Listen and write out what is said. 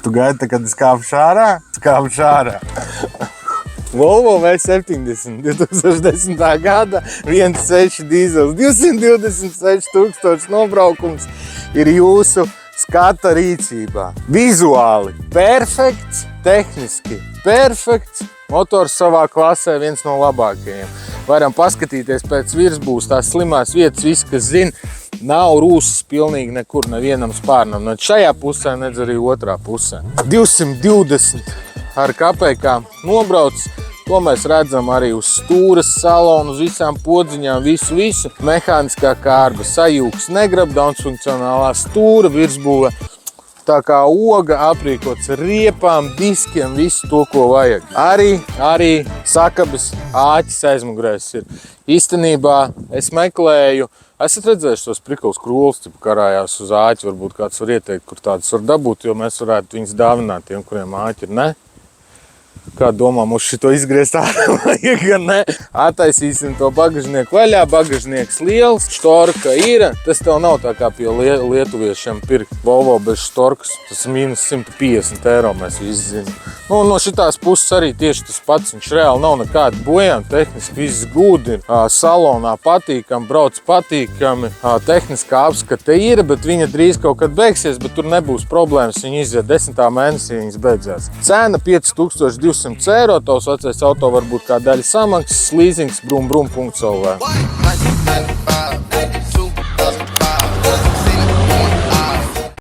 Tu gaidi, kad es kāpšu ārā? Kāpšu ārā. Volvo V70 2010. gada 1.6 dīzels, 226,000 nobraukums ir jūsu skata rīcībā. Vizuāli perfekts, tehniski perfekts, motors savā klasē viens no labākajiem. Varam paskatīties pēc virsbūs, tās slimās vietas, visi, kas zina, nav rūsas pilnīgi nekur, nevienam spārnam. Ne šajā pusē, nedz arī otrā pusē. 220 ar kapekām nobrauc. To mēs redzam arī uz stūras salonu, uz visām podziņām, visu. Mehāniskā kārba, sajūgs, negrab, daudzfunkcionālā stūra, virsbūve. Tā kā oga aprīkots ar riepām, diskiem, visu to, ko vajag. Arī sakabes āķis aizmugurēs ir. Īstenībā es meklēju, esat redzējuši tos prikals krūles, tipu karājās uz āķi, varbūt kāds var ieteikt, kur tādas var dabūt, jo mēs varētu viņus dāvināt tiem, kuriem āķi ir, ne? Kā domā, mums šito izgriezt ārā vajag, gan ne? Attaisīsim to bagažnieku vaļā, bagažnieks liels, štorka ir. Tas tev nav tā kā pie lietuviešiem pirkt Volvo bez štorkas, tas mīnus 150 eiro mēs visi zinām. Nu, no šitās puses arī tieši tas pats, viņš reāli nav nekāda bojājuma, tehniski viss gūdi ir, salonā patīkami, brauc patīkami, tehniskā apskate ir, bet viņa drīz kaut kad beigsies, bet tur nebūs problēmas, viņa iziet 10. mēnesī, viņas beidzās. Cena 5200 eiro, tavs vecais auto varbūt kā daļa samaksas, leasings, brum.lv.